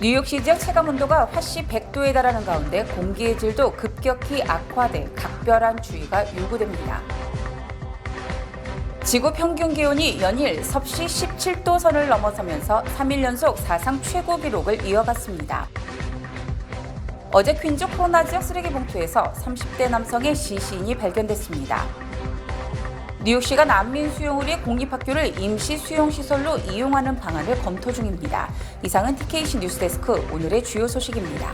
뉴욕시 지역 체감온도가 화씨 100도에 달하는 가운데 공기의 질도 급격히 악화돼 각별한 주의가 요구됩니다. 지구 평균 기온이 연일 섭씨 17도 선을 넘어서면서 3일 연속 사상 최고 기록을 이어갔습니다. 어제 퀸즈 코로나 지역 쓰레기 봉투에서 30대 남성의 시신이 발견됐습니다. 뉴욕시가 난민 수용을 위해 공립학교를 임시 수용시설로 이용하는 방안을 검토 중입니다. 이상은 TKC 뉴스데스크 오늘의 주요 소식입니다.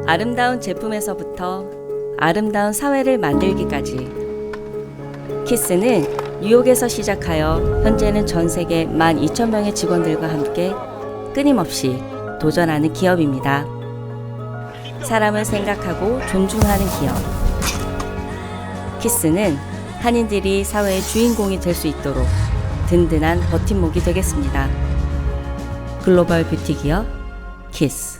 아름다운 제품에서부터 아름다운 사회를 만들기까지 키스는 뉴욕에서 시작하여 현재는 전 세계 12,000명의 직원들과 함께 끊임없이 도전하는 기업입니다. 사람을 생각하고 존중하는 기업. 키스는 한인들이 사회의 주인공이 될 수 있도록 든든한 버팀목이 되겠습니다. 글로벌 뷰티 기업 키스.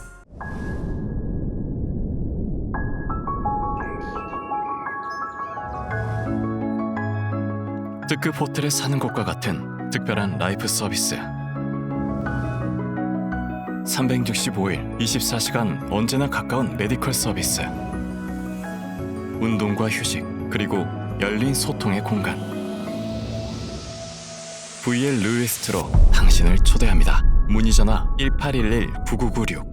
특급 호텔에 사는 것과 같은 특별한 라이프 서비스. 365일 24시간 언제나 가까운 메디컬 서비스. 운동과 휴식, 그리고 열린 소통의 공간. VL 루이스트로 당신을 초대합니다. 문의 전화 1811-9996.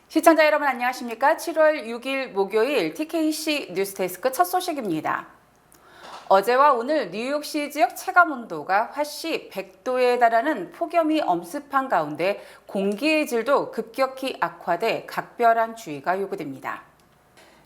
시청자 여러분 안녕하십니까? 7월 6일 목요일 TKC 뉴스데스크 첫 소식입니다. 어제와 오늘 뉴욕시 지역 체감온도가 화씨 100도에 달하는 폭염이 엄습한 가운데 공기의 질도 급격히 악화돼 각별한 주의가 요구됩니다.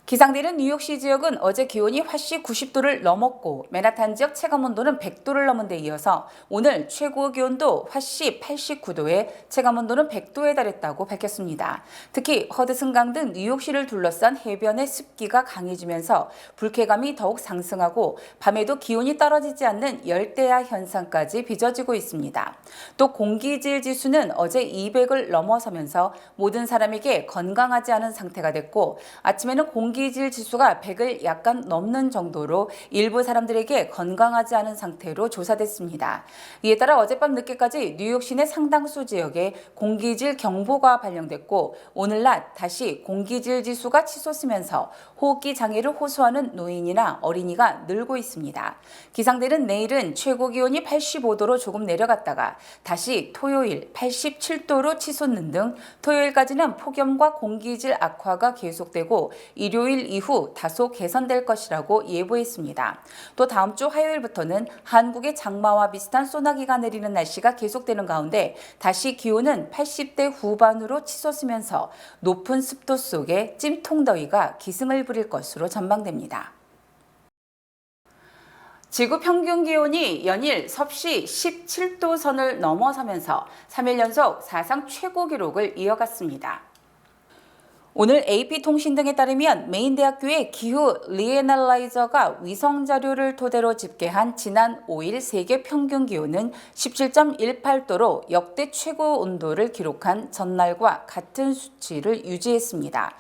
기상대는 뉴욕시 지역은 어제 기온이 화씨 90도를 넘었고 맨하탄 지역 체감온도는 100도를 넘은 데 이어서 오늘 최고 기온도 화씨 89도에 체감온도는 100도에 달했다고 밝혔습니다. 특히 허드슨강 등 뉴욕시를 둘러싼 해변의 습기가 강해지면서 불쾌감이 더욱 상승하고 밤에도 기온이 떨어지지 않는 열대야 현상까지 빚어지고 있습니다. 또 공기질 지수는 어제 200을 넘어서면서 모든 사람에게 건강하지 않은 상태가 됐고 아침에는 공기질 지수가 100을 약간 넘는 정도로 일부 사람들에게 건강하지 않은 상태로 조사됐습니다. 이에 따라 어젯밤 늦게까지 뉴욕 시내 상당수 지역에 공기질 경보가 발령됐고 오늘 낮 다시 공기질 지수가 치솟으면서 호흡기 장애를 호소하는 노인이나 어린이가 늘고 있습니다. 기상대는 내일은 최고 기온이 85도로 조금 내려갔다가 다시 토요일 87도로 치솟는 등 토요일까지는 폭염과 공기질 악화가 계속되고 일요일 이후 다소 개선될 것이라고 예보했습니다. 또 다음 주 화요일부터는 한국의 장마와 비슷한 소나기가 내리는 날씨가 계속되는 가운데 다시 기온은 80대 후반으로 치솟으면서 높은 습도 속에 찜통더위가 기승을 부릴 것으로 전망됩니다. 지구 평균 기온이 연일 섭씨 17도 선을 넘어서면서 3일 연속 사상 최고 기록을 이어갔습니다. 오늘 AP통신 등에 따르면 메인 대학교의 기후 리애널라이저가 위성 자료를 토대로 집계한 지난 5일 세계 평균 기온은 17.18도로 역대 최고 온도를 기록한 전날과 같은 수치를 유지했습니다.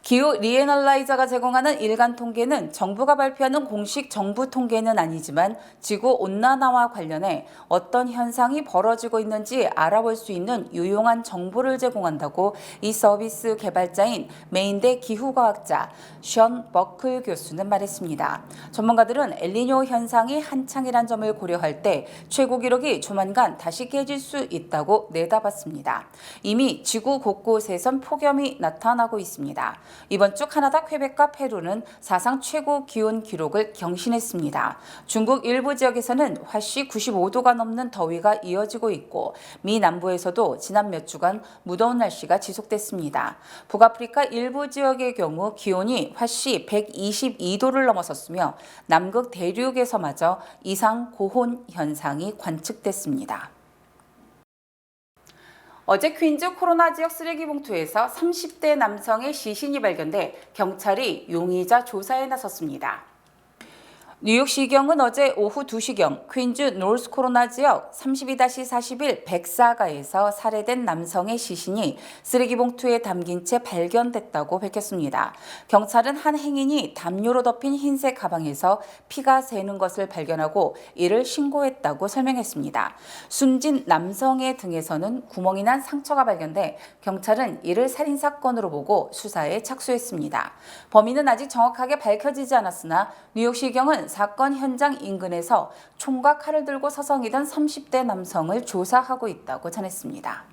기후 리애널라이저가 제공하는 일간 통계는 정부가 발표하는 공식 정부 통계는 아니지만 지구온난화와 관련해 어떤 현상이 벌어지고 있는지 알아볼 수 있는 유용한 정보를 제공한다고 이 서비스 개발자인 메인대 기후과학자 션 버클 교수는 말했습니다. 전문가들은 엘니뇨 현상이 한창이란 점을 고려할 때 최고 기록이 조만간 다시 깨질 수 있다고 내다봤습니다. 이미 지구 곳곳에선 폭염이 나타나고 있습니다. 이번 주 카나다 퀘벡과 페루는 사상 최고 기온 기록을 경신했습니다. 중국 일부 지역에서는 화씨 95도가 넘는 더위가 이어지고 있고 미 남부에서도 지난 몇 주간 무더운 날씨가 지속됐습니다. 북아프리카 일부 지역의 경우 기온이 화씨 122도를 넘어섰으며 남극 대륙에서마저 이상 고온 현상이 관측됐습니다. 어제 퀸즈 코로나 지역 쓰레기 봉투에서 30대 남성의 시신이 발견돼 경찰이 용의자 조사에 나섰습니다. 뉴욕시경은 어제 오후 2시경 퀸즈 노스코로나 지역 32-41 104가에서 살해된 남성의 시신이 쓰레기 봉투에 담긴 채 발견됐다고 밝혔습니다. 경찰은 한 행인이 담요로 덮인 흰색 가방에서 피가 새는 것을 발견하고 이를 신고했다고 설명했습니다. 숨진 남성의 등에서는 구멍이 난 상처가 발견돼 경찰은 이를 살인사건으로 보고 수사에 착수했습니다. 범인은 아직 정확하게 밝혀지지 않았으나 뉴욕시경은 사건 현장 인근에서 총과 칼을 들고 서성이던 30대 남성을 조사하고 있다고 전했습니다.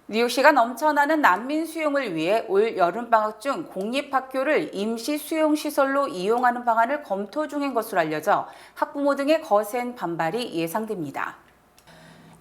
뉴욕시가 넘쳐나는 난민 수용을 위해 올 여름방학 중 공립학교를 임시 수용시설로 이용하는 방안을 검토 중인 것으로 알려져 학부모 등의 거센 반발이 예상됩니다.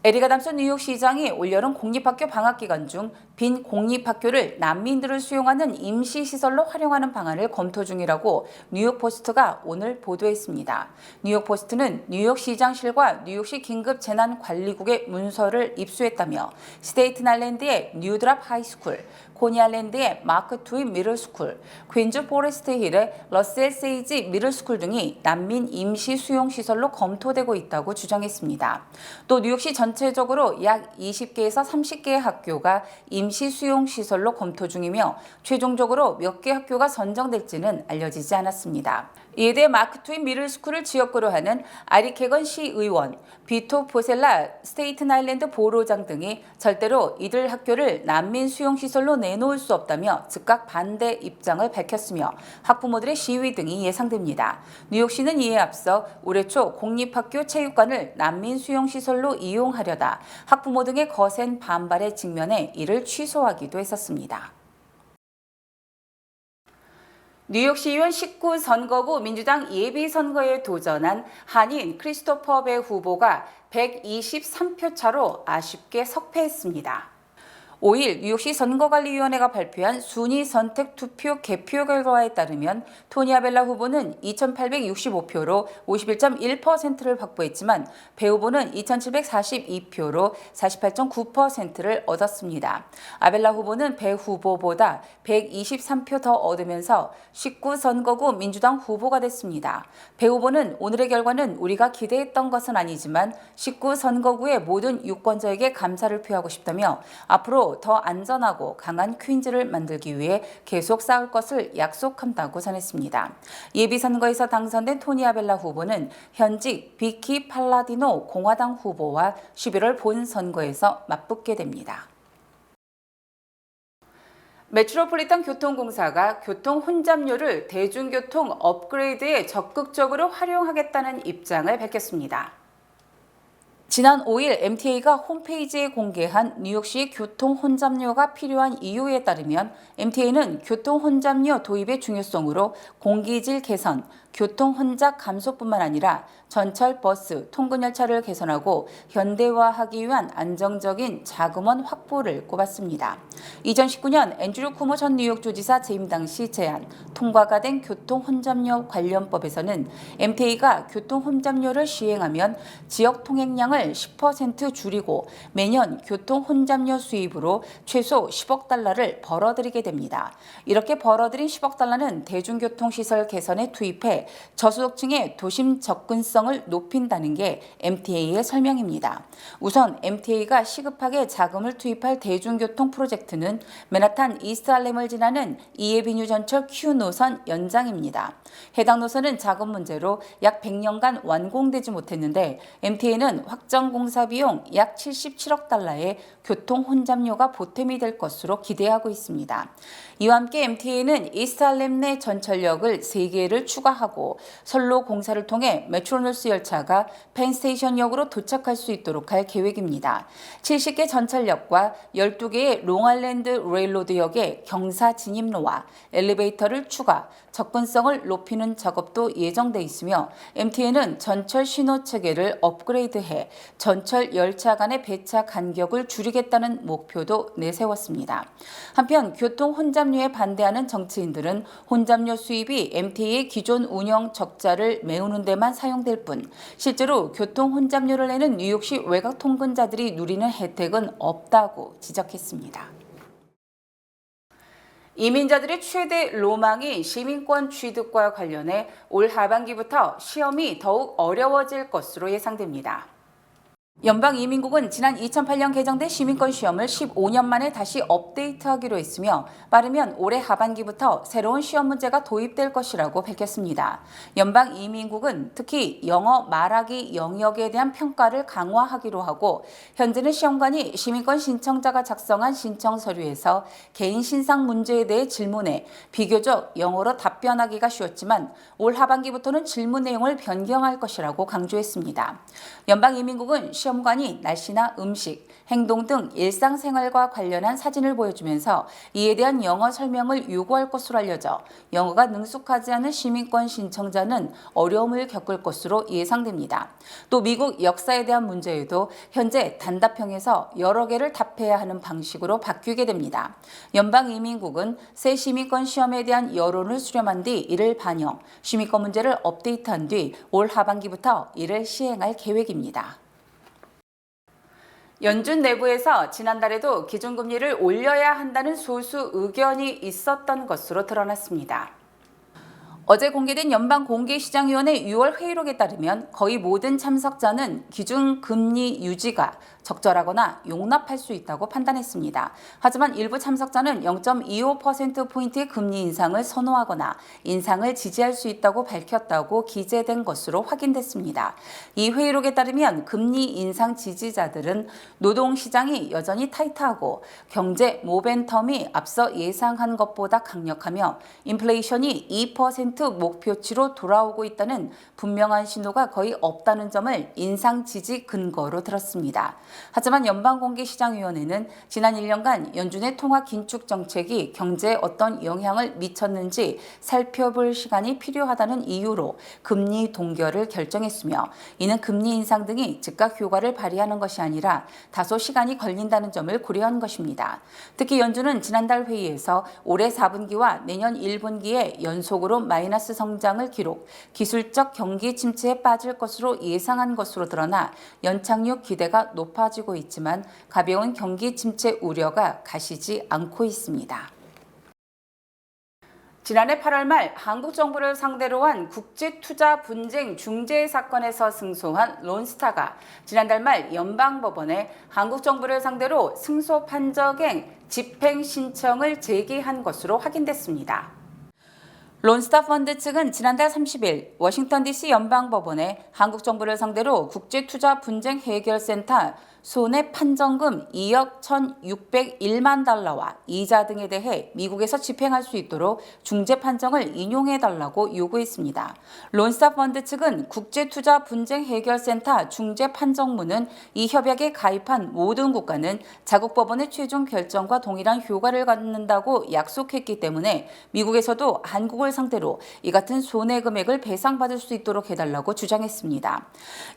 에릭 아담스 뉴욕시장이 올여름 공립학교 방학 기간 중 빈 공립학교를 난민들을 수용하는 임시시설로 활용하는 방안을 검토 중이라고 뉴욕포스트가 오늘 보도했습니다. 뉴욕포스트는 뉴욕시장실과 뉴욕시 긴급재난관리국의 문서를 입수했다며 스테이튼 아일랜드의 뉴드랍 하이스쿨, 코니아일랜드의 마크 트윈 미들스쿨, 퀸즈 포레스트 힐의 러셀 세이지 미들스쿨 등이 난민 임시 수용시설로 검토되고 있다고 주장했습니다. 또 뉴욕시 전체적으로 약 20개에서 30개의 학교가 임시 수용시설로 검토 중이며 최종적으로 몇 개 학교가 선정될지는 알려지지 않았습니다. 이에 대해 마크 트윈 미들스쿨을 지역구로 하는 아리 캐건 시의원, 비토 포셀라 스테이튼 아일랜드 보로장 등이 절대로 이들 학교를 난민 수용시설로 내놓을 수 없다며 즉각 반대 입장을 밝혔으며 학부모들의 시위 등이 예상됩니다. 뉴욕시는 이에 앞서 올해 초 공립학교 체육관을 난민 수용시설로 이용하려다 학부모 등의 거센 반발에 직면해 이를 취소하기도 했었습니다. 뉴욕시의원 19선거구 민주당 예비선거에 도전한 한인 크리스토퍼 배 후보가 123표 차로 아쉽게 석패했습니다. 5일 뉴욕시 선거관리위원회가 발표한 순위 선택 투표 개표 결과에 따르면 토니 아벨라 후보는 2,865표로 51.1%를 확보했지만 배 후보는 2,742표로 48.9%를 얻었습니다. 아벨라 후보는 배 후보보다 123표 더 얻으면서 19선거구 민주당 후보가 됐습니다. 배 후보는 오늘의 결과는 우리가 기대했던 것은 아니지만 19선거구의 모든 유권자에게 감사를 표하고 싶다며 앞으로 더 안전하고 강한 퀸즈를 만들기 위해 계속 싸울 것을 약속한다고 전했습니다. 예비선거에서 당선된 토니 아벨라 후보는 현직 비키 팔라디노 공화당 후보와 11월 본선거에서 맞붙게 됩니다. 메트로폴리탄 교통공사가 교통 혼잡료를 대중교통 업그레이드에 적극적으로 활용하겠다는 입장을 밝혔습니다. 지난 5일 MTA가 홈페이지에 공개한 뉴욕시 교통 혼잡료가 필요한 이유에 따르면 MTA는 교통 혼잡료 도입의 중요성으로 공기질 개선, 교통 혼잡 감소뿐만 아니라 전철, 버스, 통근열차를 개선하고 현대화하기 위한 안정적인 자금원 확보를 꼽았습니다. 2019년 앤드류 쿠모 전 뉴욕주지사 재임 당시 제안, 통과가 된 교통 혼잡료 관련법에서는 MTA가 교통 혼잡료를 시행하면 지역 통행량을 10% 줄이고 매년 교통 혼잡료 수입으로 최소 10억 달러를 벌어들이게 됩니다. 이렇게 벌어들인 10억 달러는 대중교통시설 개선에 투입해 저소득층의 도심 접근성을 높인다는 게 MTA의 설명입니다. 우선 MTA가 시급하게 자금을 투입할 대중교통 프로젝트는 맨하탄 이스트 할렘을 지나는 이에비뉴 전철 Q 노선 연장입니다. 해당 노선은 자금 문제로 약 100년간 완공되지 못했는데 MTA는 확정 공사 비용 약 77억 달러의 교통 혼잡료가 보탬이 될 것으로 기대하고 있습니다. 이와 함께 MTA는 이스트 할렘 내 전철역을 3개를 추가하고 선로 공사를 통해 메트로노스 열차가 펜스테이션역으로 도착할 수 있도록 할 계획입니다. 70개 전철역과 12개의 롱아일랜드 레일로드역의 경사 진입로와 엘리베이터를 추가, 접근성을 높이는 작업도 예정돼 있으며 MTA는 전철 신호 체계를 업그레이드해 전철 열차 간의 배차 간격을 줄이겠다는 목표도 내세웠습니다. 한편 교통 혼잡료에 반대하는 정치인들은 혼잡료 수입이 MTA의 기존 운영 적자를 메우는 데만 사용될 뿐 실제로 교통 혼잡료를 내는 뉴욕시 외곽 통근자들이 누리는 혜택은 없다고 지적했습니다. 이민자들의 최대 로망인 시민권 취득과 관련해 올 하반기부터 시험이 더욱 어려워질 것으로 예상됩니다. 연방이민국은 지난 2008년 개정된 시민권 시험을 15년 만에 다시 업데이트하기로 했으며 빠르면 올해 하반기부터 새로운 시험 문제가 도입될 것이라고 밝혔습니다. 연방이민국은 특히 영어 말하기 영역에 대한 평가를 강화하기로 하고 현재는 시험관이 시민권 신청자가 작성한 신청 서류에서 개인 신상 문제에 대해 질문해 비교적 영어로 답변하기가 쉬웠지만 올 하반기부터는 질문 내용을 변경할 것이라고 강조했습니다. 연방이민국은 시험관이 날씨나 음식, 행동 등 일상생활과 관련한 사진을 보여주면서 이에 대한 영어 설명을 요구할 것으로 알려져 영어가 능숙하지 않은 시민권 신청자는 어려움을 겪을 것으로 예상됩니다. 또 미국 역사에 대한 문제에도 현재 단답형에서 여러 개를 답해야 하는 방식으로 바뀌게 됩니다. 연방이민국은 새 시민권 시험에 대한 여론을 수렴한 뒤 이를 반영, 시민권 문제를 업데이트한 뒤 올 하반기부터 이를 시행할 계획입니다. 연준 내부에서 지난달에도 기준금리를 올려야 한다는 소수 의견이 있었던 것으로 드러났습니다. 어제 공개된 연방공개시장위원회 6월 회의록에 따르면 거의 모든 참석자는 기준금리 유지가 적절하거나 용납할 수 있다고 판단했습니다. 하지만 일부 참석자는 0.25%포인트의 금리 인상을 선호하거나 인상을 지지할 수 있다고 밝혔다고 기재된 것으로 확인됐습니다. 이 회의록에 따르면 금리 인상 지지자들은 노동시장이 여전히 타이트하고 경제 모멘텀이 앞서 예상한 것보다 강력하며 인플레이션이 2% 목표치로 돌아오고 있다는 분명한 신호가 거의 없다는 점을 인상 지지 근거로 들었습니다. 하지만 연방공개시장위원회는 지난 1년간 연준의 통화 긴축 정책이 경제에 어떤 영향을 미쳤는지 살펴볼 시간이 필요하다는 이유로 금리 동결을 결정했으며 이는 금리 인상 등이 즉각 효과를 발휘하는 것이 아니라 다소 시간이 걸린다는 점을 고려한 것입니다. 특히 연준은 지난달 회의에서 올해 4분기와 내년 1분기에 연속으로 마이너스 성장을 기록, 기술적 경기 침체에 빠질 것으로 예상한 것으로 드러나 연착륙 기대가 높아지고 있지만 가벼운 경기 침체 우려가 가시지 않고 있습니다. 지난해 8월 말 한국 정부를 상대로 한 국제투자 분쟁 중재 사건에서 승소한 론스타가 지난달 말 연방법원에 한국 정부를 상대로 승소 판정행 집행 신청을 제기한 것으로 확인됐습니다. 론스타 펀드 측은 지난달 30일 워싱턴 DC 연방법원에 한국 정부를 상대로 국제투자 분쟁 해결센터 손해 판정금 2억 1,601만 달러와 이자 등에 대해 미국에서 집행할 수 있도록 중재 판정을 인용해달라고 요구했습니다. 론스타 펀드 측은 국제투자 분쟁 해결센터 중재 판정문은 이 협약에 가입한 모든 국가는 자국 법원의 최종 결정과 동일한 효과를 갖는다고 약속했기 때문에 미국에서도 한국을 상대로 이 같은 손해 금액을 배상받을 수 있도록 해달라고 주장했습니다.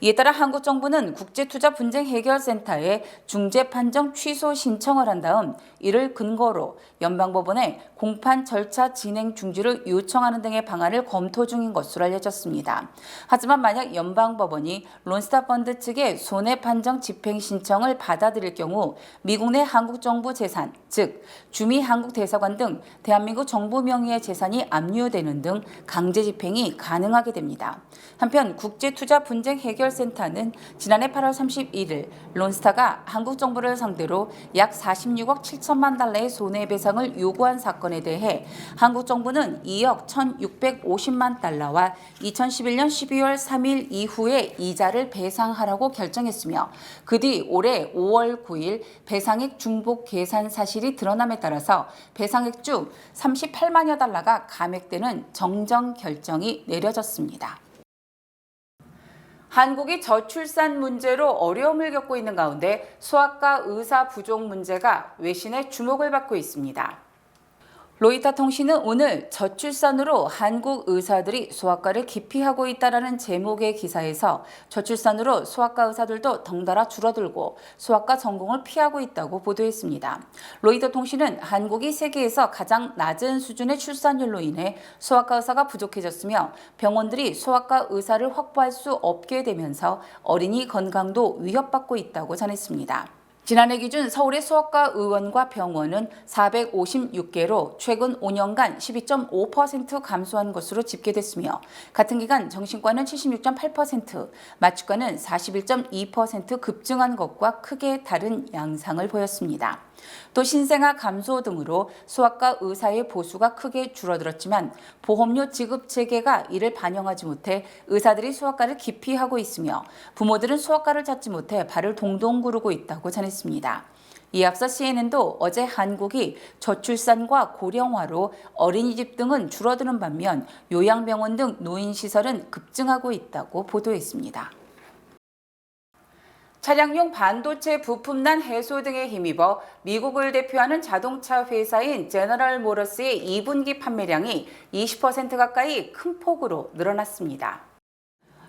이에 따라 한국 정부는 국제투자 분쟁 해결센터에 중재 판정 취소 신청을 한 다음 이를 근거로 연방법원에 공판 절차 진행 중지를 요청하는 등의 방안을 검토 중인 것으로 알려졌습니다. 하지만 만약 연방법원이 론스타 펀드 측의 손해 판정 집행 신청을 받아들일 경우 미국 내 한국 정부 재산, 즉 주미 한국 대사관 등 대한민국 정부 명의의 재산이 압류되는 등 강제 집행이 가능하게 됩니다. 한편 국제투자 분쟁 해결센터는 지난해 8월 31일 론스타가 한국 정부를 상대로 약 46억 7천만 달러의 손해배상을 요구한 사건에 대해 한국 정부는 2억 1,650만 달러와 2011년 12월 3일 이후에 이자를 배상하라고 결정했으며 그 뒤 올해 5월 9일 배상액 중복 계산 사실이 드러남에 따라서 배상액 중 38만여 달러가 감액되는 정정 결정이 내려졌습니다. 한국이 저출산 문제로 어려움을 겪고 있는 가운데 소아과 의사 부족 문제가 외신의 주목을 받고 있습니다. 로이터 통신은 오늘 저출산으로 한국 의사들이 소아과를 기피하고 있다라는 제목의 기사에서 저출산으로 소아과 의사들도 덩달아 줄어들고 소아과 전공을 피하고 있다고 보도했습니다. 로이터 통신은 한국이 세계에서 가장 낮은 수준의 출산율로 인해 소아과 의사가 부족해졌으며 병원들이 소아과 의사를 확보할 수 없게 되면서 어린이 건강도 위협받고 있다고 전했습니다. 지난해 기준 서울의 수학과 의원과 병원은 456개로 최근 5년간 12.5% 감소한 것으로 집계됐으며 같은 기간 정신과는 76.8%, 마취과는 41.2% 급증한 것과 크게 다른 양상을 보였습니다. 또 신생아 감소 등으로 수학과 의사의 보수가 크게 줄어들었지만 보험료 지급 체계가 이를 반영하지 못해 의사들이 수학과를 기피하고 있으며 부모들은 수학과를 찾지 못해 발을 동동 구르고 있다고 전했습니다. 이에 앞서 CNN도 어제 한국이 저출산과 고령화로 어린이집 등은 줄어드는 반면 요양병원 등 노인시설은 급증하고 있다고 보도했습니다. 차량용 반도체 부품난 해소 등에 힘입어 미국을 대표하는 자동차 회사인 제너럴 모터스의 2분기 판매량이 20% 가까이 큰 폭으로 늘어났습니다.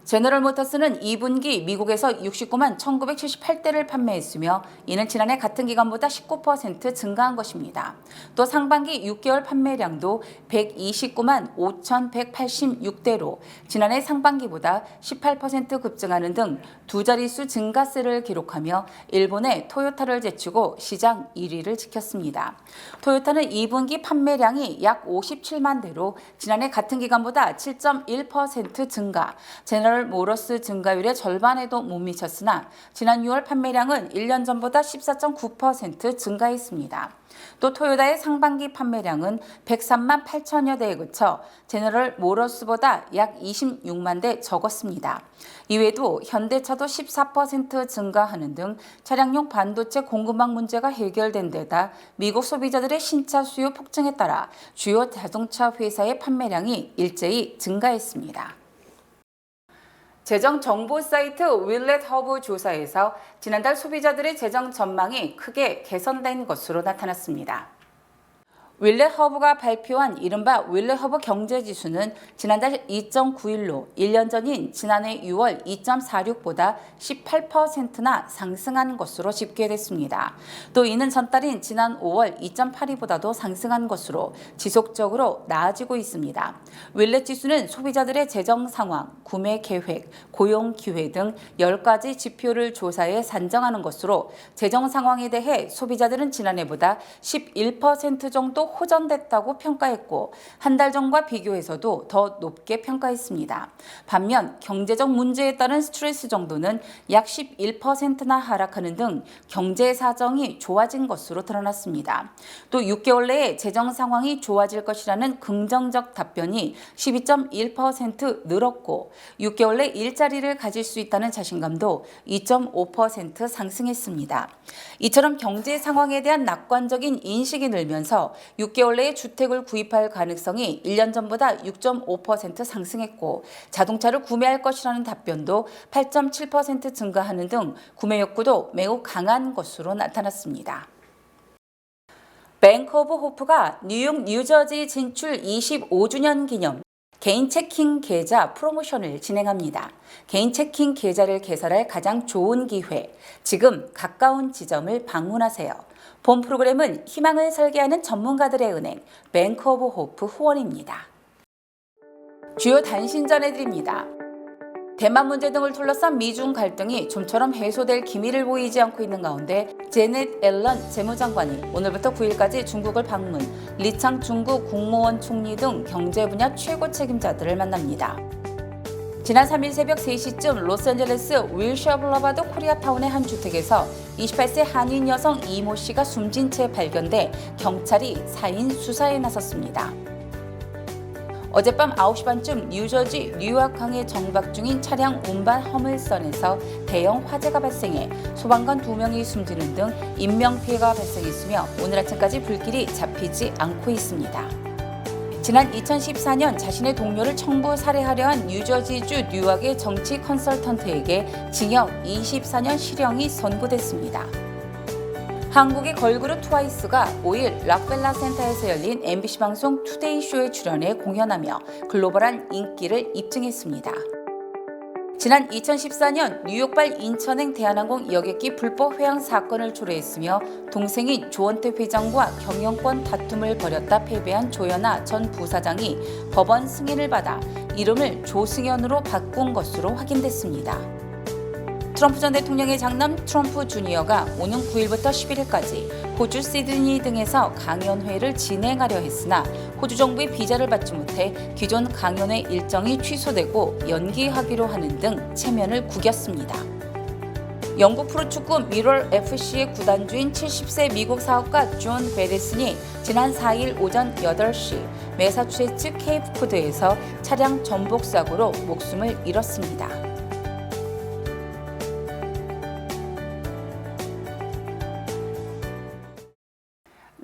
제너럴 모터스는 2분기 미국에서 69만 1978대를 판매했으며 이는 지난해 같은 기간보다 19% 증가한 것입니다. 또 상반기 6개월 판매량도 129만 5186대로 지난해 상반기보다 18% 급증하는 등 두 자릿수 증가세를 기록하며 일본의 토요타를 제치고 시장 1위를 지켰습니다. 토요타는 2분기 판매량이 약 57만 대로 지난해 같은 기간보다 7.1% 증가, 제너럴 모터스 증가율의 절반에도 못 미쳤으나 지난 6월 판매량은 1년 전보다 14.9% 증가했습니다. 또 토요타의 상반기 판매량은 103만 8천여 대에 그쳐 제너럴 모터스보다 약 26만 대 적었습니다. 이외에도 현대차도 14% 증가하는 등 차량용 반도체 공급망 문제가 해결된 데다 미국 소비자들의 신차 수요 폭증에 따라 주요 자동차 회사의 판매량이 일제히 증가했습니다. 재정 정보 사이트 윌렛 허브 조사에서 지난달 소비자들의 재정 전망이 크게 개선된 것으로 나타났습니다. 윌렛 허브가 발표한 이른바 윌렛 허브 경제지수는 지난달 2.91로 1년 전인 지난해 6월 2.46보다 18%나 상승한 것으로 집계됐습니다. 또 이는 전달인 지난 5월 2.82보다도 상승한 것으로 지속적으로 나아지고 있습니다. 윌렛 지수는 소비자들의 재정 상황, 구매 계획, 고용 기회 등 10가지 지표를 조사해 산정하는 것으로 재정 상황에 대해 소비자들은 지난해보다 11% 정도 호전됐다고 평가했고 한 달 전과 비교해서도 더 높게 평가했습니다. 반면 경제적 문제에 따른 스트레스 정도는 약 11%나 하락하는 등 경제 사정이 좋아진 것으로 드러났습니다. 또 6개월 내에 재정 상황이 좋아질 것이라는 긍정적 답변이 12.1% 늘었고 6개월 내 일자리를 가질 수 있다는 자신감도 2.5% 상승했습니다. 이처럼 경제 상황에 대한 낙관적인 인식이 늘면서 6개월 내에 주택을 구입할 가능성이 1년 전보다 6.5% 상승했고 자동차를 구매할 것이라는 답변도 8.7% 증가하는 등 구매 욕구도 매우 강한 것으로 나타났습니다. 뱅크 오브 호프가 뉴욕 뉴저지 진출 25주년 기념 개인 체킹 계좌 프로모션을 진행합니다. 개인 체킹 계좌를 개설할 가장 좋은 기회, 지금 가까운 지점을 방문하세요. 본 프로그램은 희망을 설계하는 전문가들의 은행, 뱅크 오브 호프 후원입니다. 주요 단신 전해드립니다. 대만 문제 등을 둘러싼 미중 갈등이 좀처럼 해소될 기미를 보이지 않고 있는 가운데 제넷 앨런 재무장관이 오늘부터 9일까지 중국을 방문, 리창 중국 국무원 총리 등 경제 분야 최고 책임자들을 만납니다. 지난 3일 새벽 3시쯤 로스앤젤레스 윌셔 블러바드 코리아타운의 한 주택에서 28세 한인 여성 이모 씨가 숨진 채 발견돼 경찰이 사인 수사에 나섰습니다. 어젯밤 9시 반쯤 뉴저지 뉴아강에 정박 중인 차량 운반 허물선에서 대형 화재가 발생해 소방관 2명이 숨지는 등 인명피해가 발생했으며 오늘 아침까지 불길이 잡히지 않고 있습니다. 지난 2014년 자신의 동료를 청부 살해하려 한 뉴저지주 뉴악의 정치 컨설턴트에게 징역 24년 실형이 선고됐습니다. 한국의 걸그룹 트와이스가 5일 락벨라 센터에서 열린 MBC 방송 투데이쇼에 출연해 공연하며 글로벌한 인기를 입증했습니다. 지난 2014년 뉴욕발 인천행 대한항공 여객기 불법 회항 사건을 초래했으며 동생인 조원태 회장과 경영권 다툼을 벌였다 패배한 조현아 전 부사장이 법원 승인을 받아 이름을 조승연으로 바꾼 것으로 확인됐습니다. 트럼프 전 대통령의 장남 트럼프 주니어가 오는 9일부터 11일까지 호주 시드니 등에서 강연회를 진행하려 했으나 호주 정부의 비자를 받지 못해 기존 강연회 일정이 취소되고 연기하기로 하는 등 체면을 구겼습니다. 영국 프로축구 미럴 FC의 구단주인 70세 미국 사업가 존 베데슨이 지난 4일 오전 8시 매사추세츠 케이프코드에서 차량 전복 사고로 목숨을 잃었습니다.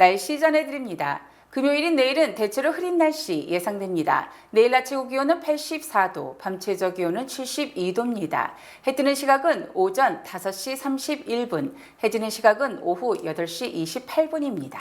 날씨 전해드립니다. 금요일인 내일은 대체로 흐린 날씨 예상됩니다. 내일 아침 기온은 84도, 밤 최저 기온은 72도입니다. 해 뜨는 시각은 오전 5시 31분, 해 지는 시각은 오후 8시 28분입니다.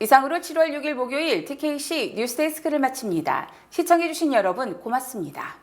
이상으로 7월 6일 목요일 TKC 뉴스데스크를 마칩니다. 시청해주신 여러분 고맙습니다.